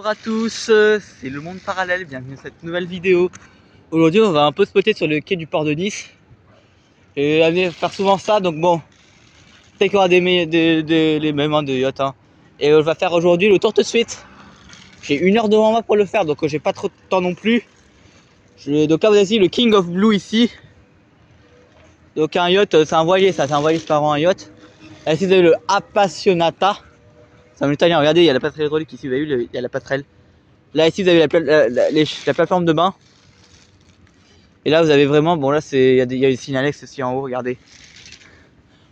Bonjour à tous, c'est le monde parallèle, bienvenue dans cette nouvelle vidéo. Aujourd'hui on va un peu spotter sur le quai du port de Nice. Et aller faire souvent ça, donc bon, peut-être qu'il y aura les mêmes de yacht. Hein. Et on va faire aujourd'hui le tour tout de suite. J'ai 1 heure devant moi pour le faire, donc j'ai pas trop de temps non plus. Donc là vous avez ici le King of Blue ici. Donc un yacht, c'est un voilier ça, c'est un voilier séparant un yacht. Là ici vous avez le Appassionata. C'est un italien, regardez, il y a la passerelle hydraulique ici, vous avez vu, il y a la passerelle. Là ici vous avez la plateforme de bain. Et là vous avez vraiment, bon là il y a des signalex aussi en haut, regardez.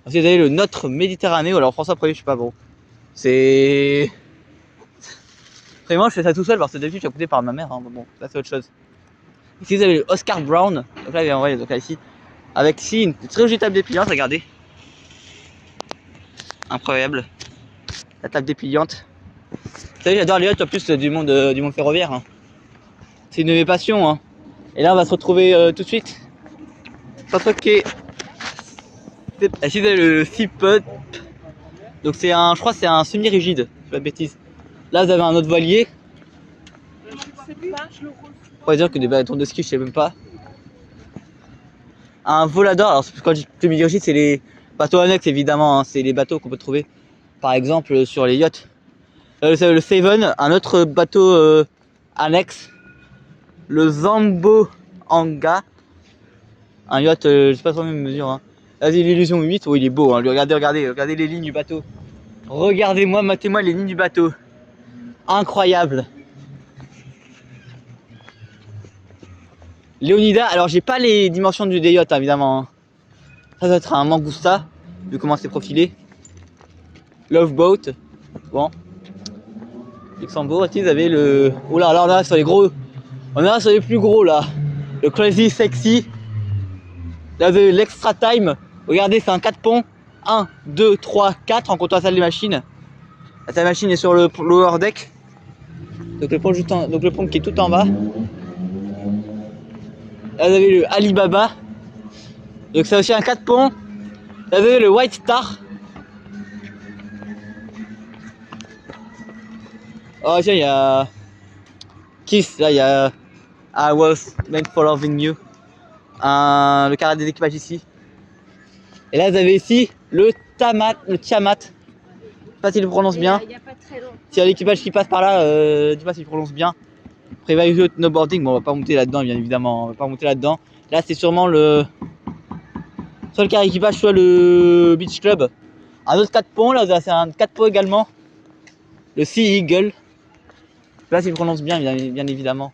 Ensuite vous avez le Notre Méditerranée, ou alors François 1er, je sais pas, bon. C'est... Vraiment je fais ça tout seul parce que d'habitude je suis écouté par ma mère, hein. Bon ça c'est autre chose. Ici vous avez le Oscar Brown, donc là il vient envoyer, donc là ici. Avec ici une très jolie table dépliante, regardez. Incroyable. La table dépliante. Vous savez j'adore les yachts en plus du monde ferroviaire. Hein. C'est une de mes passions. Hein. Et là on va se retrouver tout de suite. Ici vous avez le Sip-Up. Donc c'est un, je crois que c'est un semi-rigide, je pas de bêtises. Là vous avez un autre voilier. On va dire que des bâtons de ski, je sais même pas. Un volador, alors quand je dis semi-rigide, c'est les bateaux annexes évidemment, hein. C'est les bateaux qu'on peut trouver par exemple sur les yachts. Le Seven, un autre bateau annexe. Le Zambo Anga, un yacht, je sais pas trop même mesure. Hein. Là c'est l'Illusion 8, oh il est beau, hein. Regardez les lignes du bateau. Regardez-moi, matez-moi les lignes du bateau. Incroyable. Léonida, alors j'ai pas les dimensions des yachts évidemment. Hein. Ça doit être un Mangusta, vu comment c'est profilé. Love Boat, bon. Luxembourg, vous avez le... Oh là, alors là sur les gros, on est là sur les plus gros là. Le Crazy Sexy. Là vous avez l'Extra Time. Regardez, c'est un 4 ponts. 1, 2, 3, 4 en comptant la salle des machines. La salle des machines est sur le lower deck. Donc le pont qui est tout en bas. Là vous avez le Alibaba. Donc c'est aussi un 4 ponts. Là vous avez le White Star. Oh tiens, il y a Kiss, là il y a I was meant for loving you. Le carré des équipages ici. Et là vous avez ici le Tiamat. Je sais pas s'il le prononce bien. S'il y a l'équipage qui passe par là, je sais pas s'il prononce bien. Private snowboarding, bon on va pas monter là-dedans bien évidemment, on va pas monter là-dedans. Là c'est sûrement le... soit le carré équipage, soit le beach club. Un autre 4 ponts, là c'est un 4 ponts également. Le Sea Eagle. Là s'il prononce bien, bien évidemment.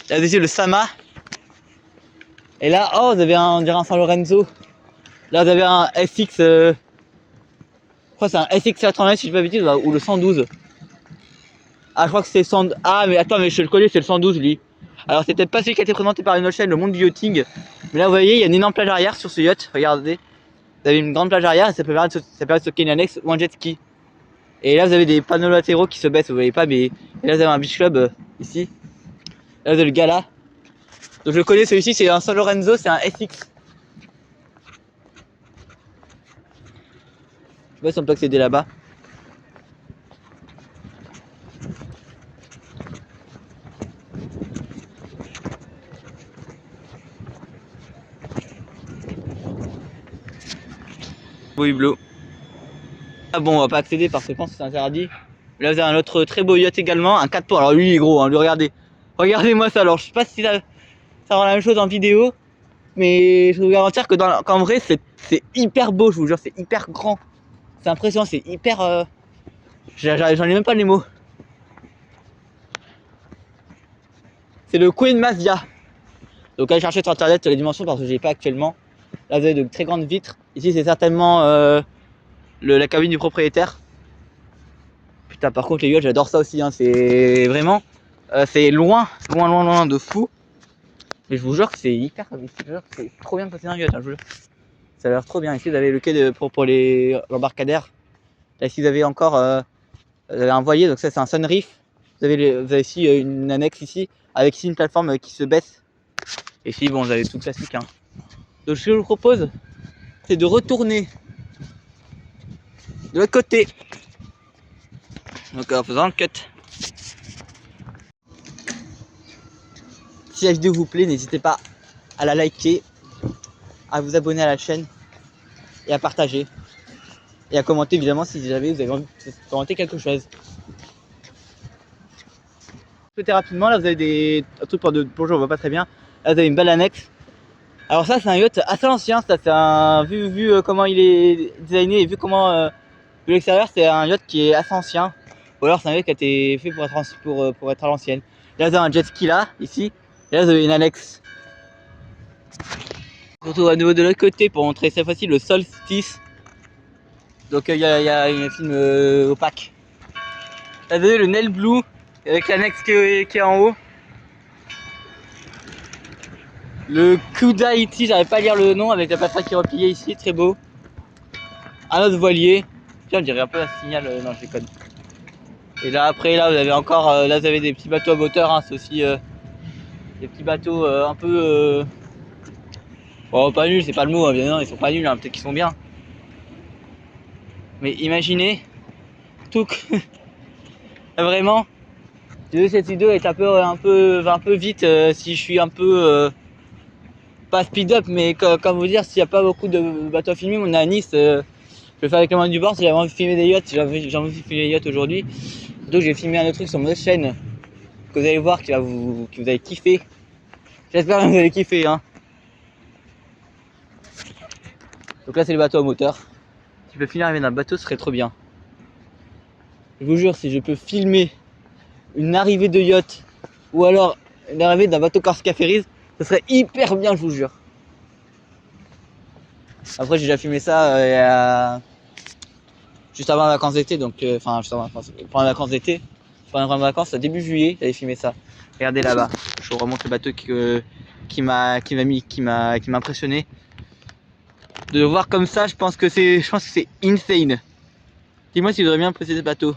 Là vous avez le Sama. Et là, oh vous avez on dirait un San Lorenzo. Là vous avez un SX, je crois que c'est un SX 420 si je ne dis pas de bêtises, ou le 112. Ah je crois que c'est 100... Ah mais attends, mais je le connais, c'est le 112 lui. Alors c'est peut-être pas celui qui a été présenté par une autre chaîne, le monde du yachting. Mais là vous voyez, il y a une énorme plage arrière sur ce yacht, regardez. Vous avez une grande plage arrière et ça permet de stocker une annexe ou un jet ski. Et là vous avez des panneaux latéraux qui se baissent, vous voyez pas, mais et là vous avez un beach club ici. Là vous avez le Gala. Donc je le connais, celui-ci c'est un San Lorenzo, c'est un SX. Je sais pas si on peut accéder là-bas. Beau hublot. Ah bon, on va pas accéder parce que je pense que c'est interdit. Là vous avez un autre très beau yacht également, un 4 ponts. Alors lui il est gros, hein, lui regardez. Regardez-moi ça, alors je sais pas si ça rend la même chose en vidéo. Mais je peux vous garantir que qu'en vrai c'est hyper beau, je vous jure, c'est hyper grand. C'est impressionnant, c'est hyper... J'en ai même pas les mots. C'est le Queen Mazia. Donc allez chercher sur internet les dimensions parce que j'ai pas actuellement. Là vous avez de très grandes vitres. Ici c'est certainement la cabine du propriétaire. Putain par contre les yachts j'adore ça aussi, hein. C'est vraiment... c'est loin de fou. Mais je vous jure que c'est hyper... C'est trop bien de passer dans un yacht, hein, je vous jure. Ça a l'air trop bien. Ici vous avez le quai pour l'embarcadère. Là ici vous avez encore vous avez un voilier, donc ça c'est un sunreef. Vous avez ici une annexe ici, avec ici une plateforme qui se baisse. Et ici bon vous avez tout classique. Hein. Donc ce que je vous propose, c'est de retourner de l'autre côté. Donc en faisant le cut. Si la vidéo vous plaît, n'hésitez pas à la liker, à vous abonner à la chaîne et à partager. Et à commenter évidemment si jamais vous avez envie de commenter quelque chose. Rapidement, là vous avez des trucs pour de plongée, on voit pas très bien. Là vous avez une belle annexe. Alors ça c'est un yacht assez ancien, ça c'est un vu comment il est designé et vu comment de l'extérieur c'est un yacht qui est assez ancien. Ou alors c'est un yacht qui a été fait pour être à l'ancienne. Là vous avez un jet ski là, ici, et là vous avez une annexe. Surtout à nouveau de l'autre côté pour montrer cette fois-ci le solstice. Donc il y a une film opaque. Là vous avez le Nail Blue avec l'annexe qui est en haut. Le Kuda ici, j'arrive pas à lire le nom avec la passerelle qui est repliée ici, très beau. Un autre voilier. Tiens, on dirait un peu un signal, non je déconne. Et là après là vous avez encore, là vous avez des petits bateaux à moteur, hein, c'est aussi des petits bateaux un peu... Bon pas nuls, c'est pas le mot, hein, bien non, ils sont pas nuls, hein, peut-être qu'ils sont bien. Mais imaginez, tout vraiment, cette vidéo est un peu vite si je suis un peu... pas speed up, mais comme vous dire, s'il n'y a pas beaucoup de bateaux à filmer, on est à Nice, je vais faire avec le monde du bord, si j'avais envie de filmer des yachts, j'ai envie de filmer des yachts aujourd'hui. Donc j'ai filmé un autre truc sur mon autre chaîne, que vous allez voir, que vous allez kiffer. J'espère que vous allez kiffer, hein. Donc là c'est le bateau à moteur. Si je peux finir arriver dans le bateau, ce serait trop bien. Je vous jure, si je peux filmer une arrivée de yacht, ou alors une arrivée d'un bateau Corsica Ferries, ce serait hyper bien, je vous jure. Après j'ai déjà filmé ça juste avant les vacances d'été, donc enfin juste avant pendant les vacances d'été, pendant les vacances, début juillet, j'avais filmé ça. Regardez là-bas, je vous remonte le bateau qui m'a impressionné. De le voir comme ça, je pense que c'est insane. Dis-moi si vous auriez bien apprécié ce bateau.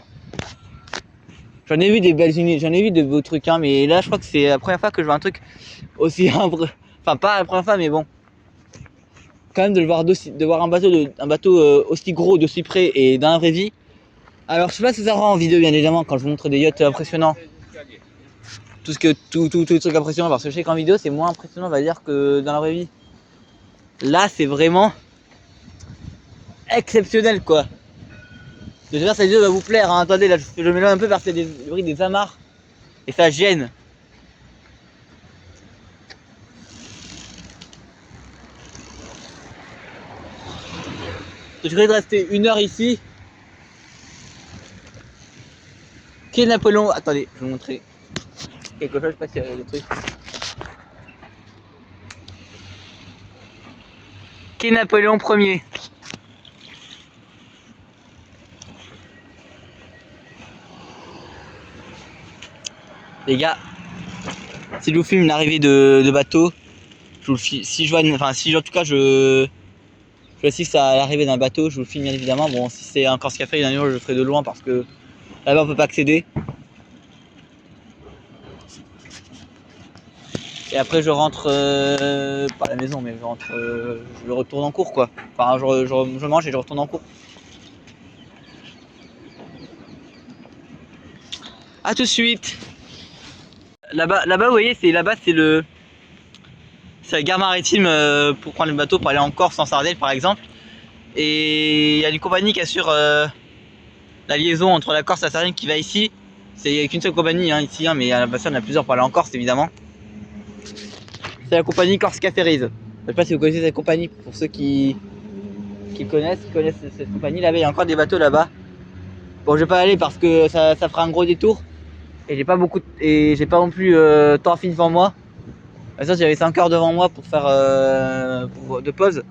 J'en ai vu des belles unités, j'en ai vu de beaux trucs, hein, mais là je crois que c'est la première fois que je vois un truc aussi enfin pas la première fois, mais bon. Quand même de le voir un bateau aussi gros d'aussi près et dans la vraie vie. Alors je sais pas si ça rend en vidéo bien évidemment quand je vous montre des yachts impressionnants. Tout les trucs impressionnants, parce que je sais qu'en vidéo c'est moins impressionnant on va dire que dans la vraie vie. Là c'est vraiment exceptionnel quoi. J'espère que cette vidéo va vous plaire, hein. Attendez là je m'éloigne un peu parce qu'il y a le bruit des amarres et ça gêne. Je risque de rester 1 heure ici. Quai Napoléon, attendez, je vais vous montrer quelque chose, je sais pas s'il y a des trucs. Quai Napoléon 1er. Les gars, si je vous filme une arrivée de bateau, si je vois, enfin si en tout cas je assiste à l'arrivée d'un bateau, je vous le filme bien évidemment. Bon, si c'est un Corsica Ferry, je le ferai de loin parce que là-bas on peut pas accéder. Et après je rentre, pas à la maison, mais je rentre, je retourne en cours quoi. Enfin je mange et je retourne en cours. A tout de suite. Là-bas, vous voyez, c'est la gare maritime pour prendre le bateau pour aller en Corse, en Sardaigne par exemple. Et il y a une compagnie qui assure la liaison entre la Corse et la Sardaigne qui va ici. C'est qu'une seule compagnie hein, ici, hein, mais il y en a plusieurs pour aller en Corse évidemment. C'est la compagnie Corsica Ferries. Je sais pas si vous connaissez cette compagnie, pour ceux qui connaissent cette compagnie. Là-bas, il y a encore des bateaux là-bas. Bon, je vais pas aller parce que ça fera un gros détour. Et j'ai pas non plus temps fini devant moi. Ça, j'avais 5 heures devant moi pour faire de pause.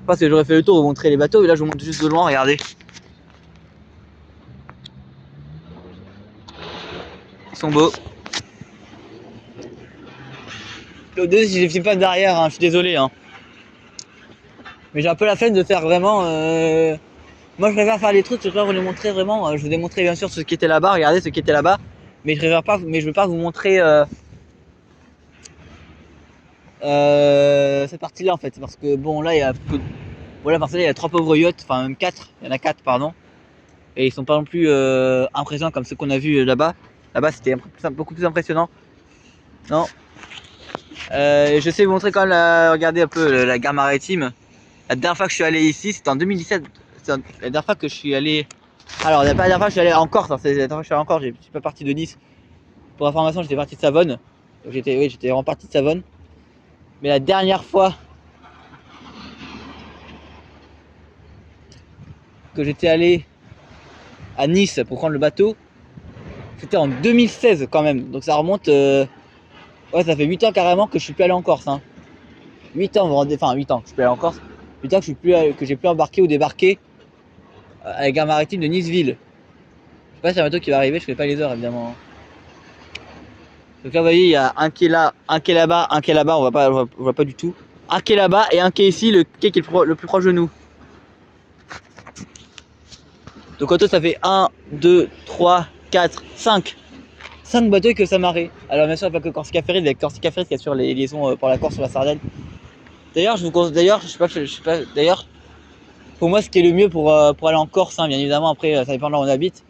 Je pense que j'aurais fait le tour de vous montrer les bateaux, et là je vous montre juste de loin, regardez. Ils sont beaux. Le deux, si je les filme pas derrière, hein, je suis désolé. Hein. Mais j'ai un peu la flemme de faire vraiment. Moi je préfère faire les trucs, je préfère vous les montrer vraiment. Je vous ai montré bien sûr ce qui était là-bas, regardez ce qui était là-bas. Mais je préfère pas, mais je veux pas vous montrer cette partie-là en fait. Parce que bon là il y a peu. Voilà, parce que là il y a 3 pauvres yachts, enfin même 4, il y en a 4 pardon. Et ils sont pas non plus impressionnants comme ceux qu'on a vus là-bas. Là-bas c'était beaucoup plus impressionnant. Non. Je sais vous montrer quand même, regardez un peu la gare maritime. La dernière fois que je suis allé ici, c'était en 2017. C'est la dernière fois que je suis allé. Alors, la dernière fois que je suis allé en Corse, hein, c'est la dernière fois que je suis allé en Corse, je suis pas parti de Nice. Pour information, j'étais parti de Savone. Donc j'étais vraiment parti de Savone. Mais la dernière fois que j'étais allé à Nice pour prendre le bateau, c'était en 2016 quand même. Donc ça remonte. Ouais, ça fait 8 ans carrément que je suis plus allé en Corse. Hein. 8 ans, vous rendez. Enfin, 8 ans que je suis plus allé en Corse. 8 ans que j'ai plus embarqué ou débarqué à la gare maritime de Niceville. Je sais pas si c'est un bateau qui va arriver, je connais pas les heures évidemment. Donc là vous voyez il y a un quai là, un quai là-bas, un quai là-bas, on voit pas du tout. Un quai là-bas et un quai ici, le quai qui est le plus proche de nous. Donc en tout ça fait 1, 2, 3, 4, 5. 5 bateaux que ça marée. Alors bien sûr il n'y a pas que Corsica Ferries, avec Corsica Ferries qui assure les liaisons pour la Corse sur la Sardaigne. D'ailleurs je vous conseille, d'ailleurs je sais pas, d'ailleurs pour moi ce qui est le mieux pour aller en Corse, hein, bien évidemment après ça dépend de là où on habite.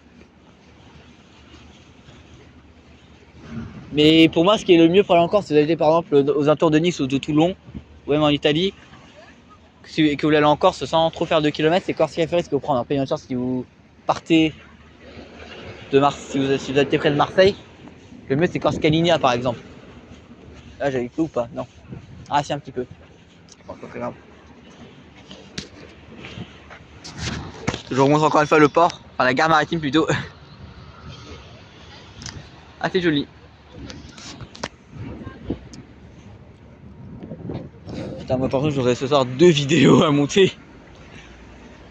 Mais pour moi, ce qui est le mieux pour aller en Corse, c'est d'aller par exemple aux alentours de Nice ou de Toulon, ou même en Italie, que vous voulez aller en Corse sans trop faire de kilomètres, c'est Corsica Ferries que vous prenez. Après, bien sûr, si vous partez de Marseille, si vous êtes près de Marseille, le mieux c'est Corsica Linea par exemple. Là, j'avais tout ou pas? Non. Ah, si, un petit peu. Bon, pas très grave. Je vous remontre encore une fois le port, enfin la gare maritime plutôt. Assez joli. Putain, moi par contre, j'aurai ce soir 2 vidéos à monter.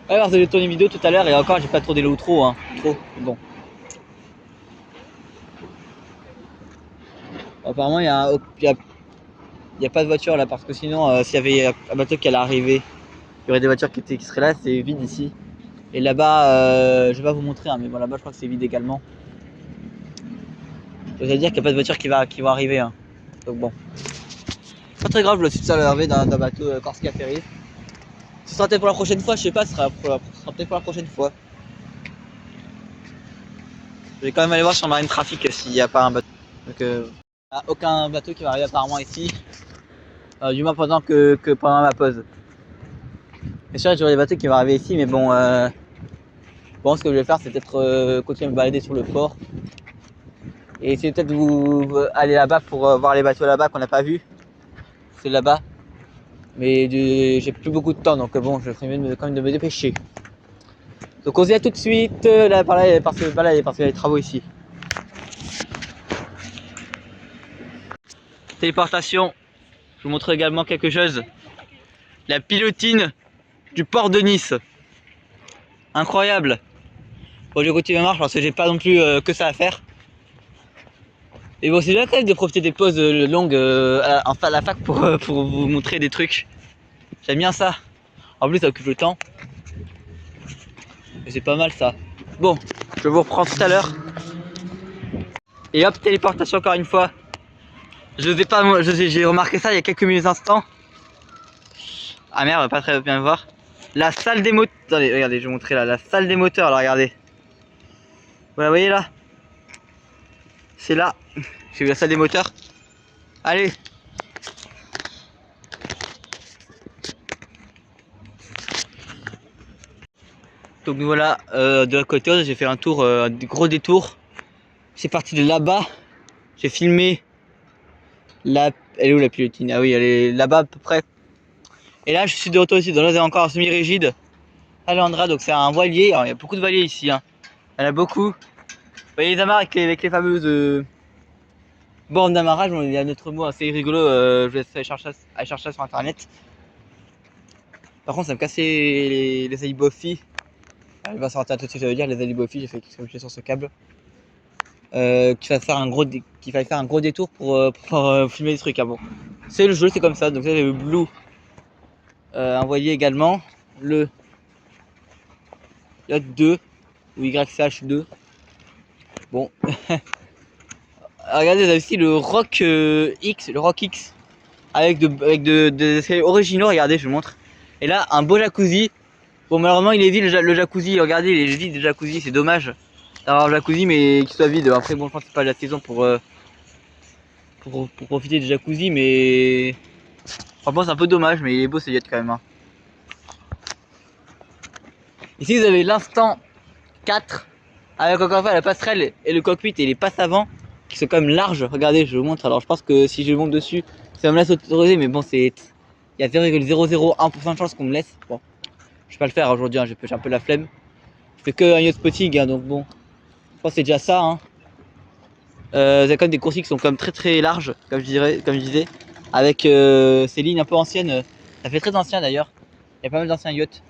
Ouais, parce que j'ai tourné une vidéo tout à l'heure et encore, j'ai pas tourné l'eau trop, hein. Trop, bon. Apparemment, il y a pas de voiture là parce que sinon, s'il y avait un bateau qui allait arriver, il y aurait des voitures qui seraient là. C'est vide ici. Et là-bas, je vais pas vous montrer, hein, mais bon, là-bas, je crois que c'est vide également. Ça veut dire qu'il n'y a pas de voiture qui va arriver. Hein. Donc bon, pas très grave. Je le suis arrivé d'un bateau Corsica Ferries. Ce sera peut-être pour la prochaine fois. Je sais pas. Ce sera peut-être pour la prochaine fois. Je vais quand même aller voir sur Marine Trafic s'il n'y a pas un bateau. Donc, il n'y a aucun bateau qui va arriver apparemment ici. Du moins pendant que pendant ma pause. Bien sûr, j'aurai des bateaux qui vont arriver ici, mais bon, bon, ce que je vais faire, c'est peut-être continuer à me balader sur le port et essayer peut-être de vous aller là-bas pour voir les bateaux là-bas qu'on n'a pas vu. C'est là-bas, mais j'ai plus beaucoup de temps, donc bon, je ferais mieux quand même de me dépêcher. Donc on se dit à tout de suite là, parce qu'il y a des travaux ici. Téléportation. Je vous montre également quelque chose. La pilotine du port de Nice. Incroyable. Bon, je continue ma marche parce que j'ai pas non plus que ça à faire. Et bon, c'est bien quand même de profiter des pauses longues à la fac pour vous montrer des trucs. J'aime bien ça. En plus, ça occupe le temps. Et c'est pas mal ça. Bon, je vous reprends tout à l'heure. Et hop, téléportation encore une fois. J'ai remarqué ça il y a quelques minutes instants. Ah merde, on va pas très bien voir. La salle des moteurs. Attendez, regardez, je vais vous montrer là. La salle des moteurs, là, regardez. Vous la voyez là? C'est là. J'ai vu la salle des moteurs. Allez. Donc nous voilà de la côté, j'ai fait un tour, un gros détour. C'est parti de là-bas. J'ai filmé la. Elle est où la pilotine? Ah oui, elle est là-bas à peu près. Et là je suis de retour ici, donc là c'est encore un semi-rigide. Alandra, donc c'est un voilier. Alors il y a beaucoup de voiliers ici. Hein. Il y en a beaucoup. Vous voyez les amarres avec les fameuses bornes d'amarrage. Il y a un autre mot assez rigolo, je vais aller chercher sur internet. Par contre ça me cassait les alibofis. Elle va sortir tout de suite, ça veut dire les alibofis, j'ai fait cliquer sur ce câble. Qu'il fallait faire un gros détour pour filmer des trucs. Ah bon. C'est le jeu, c'est comme ça. Donc ça j'ai le Blue, un voilier également. Le Yacht 2 ou YCH2. Bon. Regardez, vous avez aussi le Rock X, le Rock X avec des escaliers originaux. Regardez, je vous montre. Et là, un beau jacuzzi Bon, malheureusement, il est vide le jacuzzi. Regardez, il est vide le jacuzzi. C'est dommage d'avoir un jacuzzi, mais qu'il soit vide. Après, bon, je pense que c'est pas la saison pour profiter du jacuzzi, mais franchement, c'est un peu dommage, mais il est beau ce yacht quand même. Hein. Ici, vous avez l'instant 4 avec encore une fois la passerelle et le cockpit et les passes avant qui sont quand même larges. Regardez, je vous montre. Alors, je pense que si je monte dessus, ça me laisse autoriser, mais bon, c'est il y a 0,001% de chance qu'on me laisse. Bon, je vais pas le faire aujourd'hui, hein, j'ai un peu la flemme. Je fais que un yacht spotting, hein, donc bon, je pense que c'est déjà ça. Hein. Vous avez quand même des coursiers qui sont quand même très larges, comme je disais, avec ces lignes un peu anciennes. Ça fait très ancien d'ailleurs. Il y a pas mal d'anciens yachts.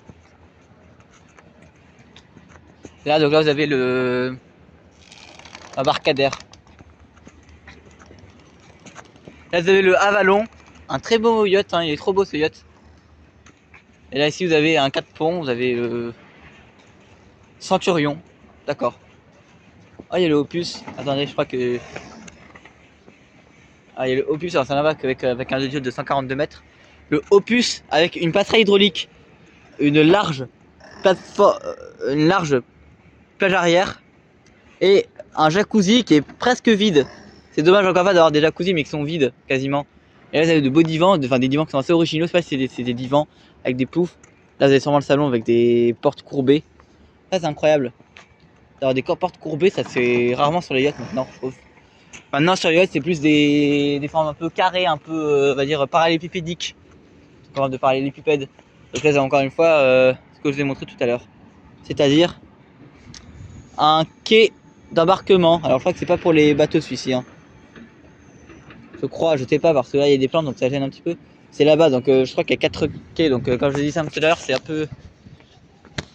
Là, donc là, vous avez le embarcadère. Là, vous avez le Avalon, un très beau yacht. Hein, il est trop beau ce yacht. Et là, ici, vous avez un 4 ponts. Vous avez le Centurion. D'accord. Ah, il y a le Opus. Attendez, je crois que. Ah, il y a le Opus, alors c'est un Navac avec un yacht de 142 mètres. Le Opus avec une passerelle hydraulique, une large plage arrière et un jacuzzi qui est presque vide. C'est dommage encore pas d'avoir des jacuzzis mais qui sont vides quasiment. Et là vous avez de beaux divans, enfin des divans qui sont assez originaux, je sais pas si c'est des divans avec des poufs. Là vous avez sûrement le salon avec des portes courbées. Ça c'est incroyable. D'avoir des portes courbées, ça se fait rarement sur les yachts maintenant je trouve. Maintenant sur les yachts c'est plus des formes un peu carrées, un peu on va dire parallélépipédiques. De parallélépipède. Donc là c'est encore une fois ce que je vous ai montré tout à l'heure. C'est-à-dire un quai d'embarquement. Alors je crois que c'est pas pour les bateaux celui-ci. Hein. Je crois, je sais pas parce que là il y a des plantes donc ça gêne un petit peu. C'est là-bas donc je crois qu'il y a 4 quais. Donc comme je vous ai dit ça tout à l'heure, c'est un peu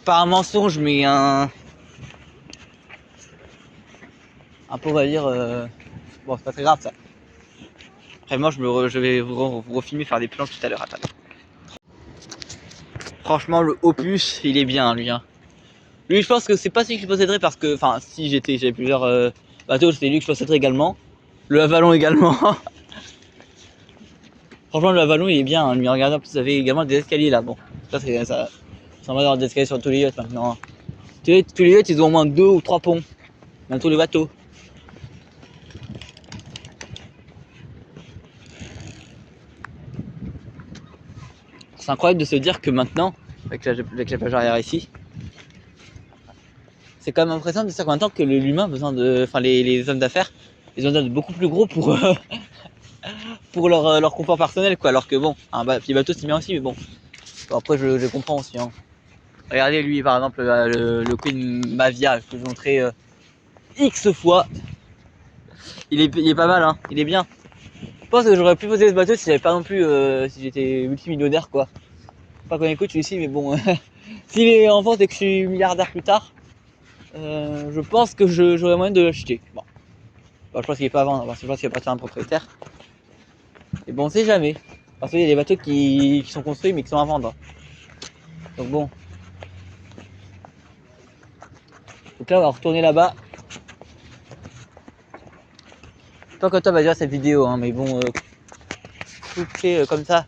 pas un mensonge mais un peu on va dire bon c'est pas très grave ça. Vraiment je vais vous refilmer faire des plans tout à l'heure. Attendez. Franchement le Opus il est bien lui. Hein. Lui je pense que c'est pas celui que je posséderais parce que enfin si j'avais plusieurs bateaux c'est lui que je posséderais également. Le Avalon également. Franchement le Avalon il est bien, hein. Lui regardez en plus vous avez également des escaliers là. Bon ça c'est ça. Ça va avoir des escaliers sur tous les yachts maintenant. Hein. Tous les yachts ils ont au moins 2 ou 3 ponts. Dans tous les bateaux. C'est incroyable de se dire que maintenant, avec la plage arrière ici, c'est quand même impressionnant de se dire que maintenant que l'humain a besoin de. Enfin les hommes d'affaires, ils ont besoin de beaucoup plus gros pour, pour leur confort personnel quoi. Alors que bon, un petit bateau c'est bien aussi, mais bon. Bon après je comprends aussi. Hein. Regardez lui par exemple le Queen Mavia que je vous montrais X fois. Il est pas mal hein, il est bien. Je pense que j'aurais pu poser ce bateau si j'avais pas non plus si j'étais multimillionnaire quoi. Pas qu'on écoute celui-ci mais bon s'il est en vente et que je suis milliardaire plus tard, je pense que j'aurais moyen de l'acheter. Bon. Bon, je pense qu'il est pas à vendre parce que je pense qu'il appartient à un propriétaire. Et bon on sait jamais. Parce qu'il y a des bateaux qui sont construits mais qui sont à vendre. Donc bon. Donc là on va retourner là-bas. Pas quand on va dire cette vidéo hein, mais bon couper comme ça,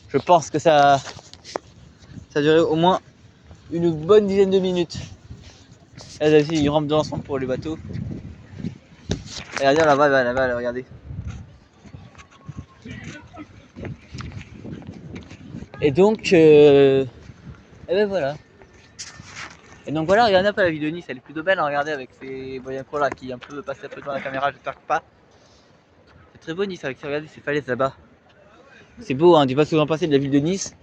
je pense que ça a duré au moins une bonne dizaine de minutes. Là vous avez une rampe de lancement pour les bateaux. Regardez là-bas, regardez. Et donc et ben voilà. Et donc voilà, regardez un peu la ville de Nice, elle est plutôt belle à regarder avec ces voyageurs là qui un peu passent un peu dans la caméra, j'espère que pas. C'est très beau Nice avec regardez ces falaises là-bas. C'est beau hein, dis pas ce que vous en pensez de la ville de Nice.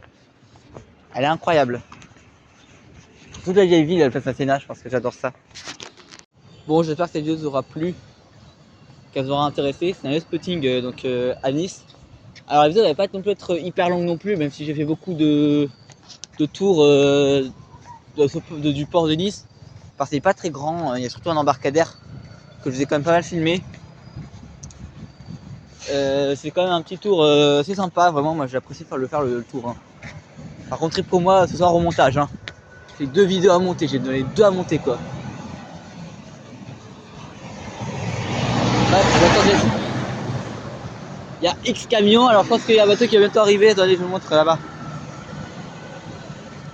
Elle est incroyable. Toute la vieille ville, elle fait Masséna, je pense que j'adore ça. Bon, j'espère que cette vidéo vous aura plu, qu'elle vous aura intéressé. C'est un yacht-spotting donc à Nice. Alors la vidéo ne va pas non plus être hyper longue non plus, même si j'ai fait beaucoup de tours du port de Nice. Parce que c'est pas très grand, il y a surtout un embarcadère que je vous ai quand même pas mal filmé. C'est quand même un petit tour assez sympa, vraiment moi j'apprécie de faire le tour. Hein. Par contre trip pour moi ce soir au montage. Hein. J'ai 2 vidéos à monter, j'ai donné 2 à monter quoi. Bref, il y a X camions, alors je pense qu'il y a un bateau qui va bientôt arriver, attendez je vous montre là-bas.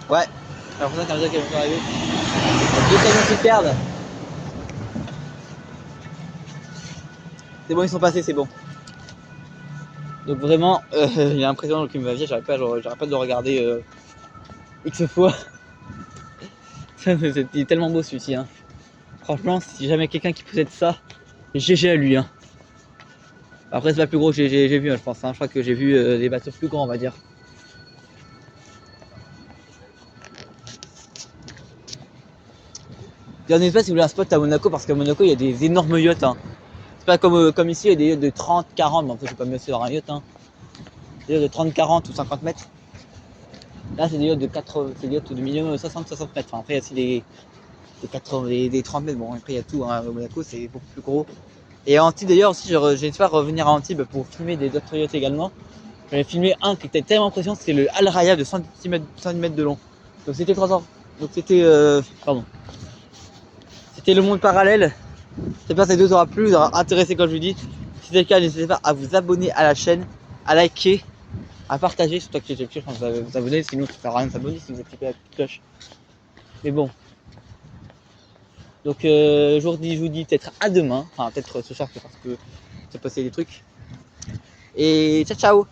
Ouais, Alors pour ça, ça veut dire qu'elles vont arriver. Deux camions qui perdent. C'est bon, ils sont passés, c'est bon. Donc vraiment, il y a l'impression que ma vie, j'arrête pas de le regarder X fois. C'est tellement beau celui-ci. Hein. Franchement, si jamais quelqu'un qui possède ça, GG à lui. Hein. Après, c'est pas le plus gros que j'ai vu, hein, je pense. Hein. Je crois que j'ai vu des bateaux plus grands, on va dire. N'hésitez pas si vous voulez un spot à Monaco, parce qu'à Monaco, il y a des énormes yachts. Hein. C'est pas comme ici, il y a des yachts de 30, 40. Bon, en fait, je vais pas me sur un yacht. Hein. Des yachts de 30, 40 ou 50 mètres. Là, c'est des yachts de 80, c'est des yachts de minimum 60, 60 mètres. Enfin, après, il y a aussi des 80, des 30 mètres. Bon, après, il y a tout. Hein. Monaco, c'est beaucoup plus gros. Et à Antibes, d'ailleurs, aussi, j'espère revenir à Antibes pour filmer des autres yachts également. J'avais filmé un qui était tellement impressionnant, c'était le Al Raya de 110 mètres de long. Donc c'était 300. Donc c'était pardon. C'était le monde parallèle. J'espère que cette vidéo vous aura plu, vous aura intéressé comme je vous dis. Si c'est le cas, n'hésitez pas à vous abonner à la chaîne, à liker, à partager, surtout que j'ai je pense à vous abonner, sinon ça sert à rien de s'abonner si vous activez la petite cloche. Mais bon. Donc je vous dis peut-être à demain, enfin peut-être ce soir parce que j'ai passé des trucs. Et ciao ciao.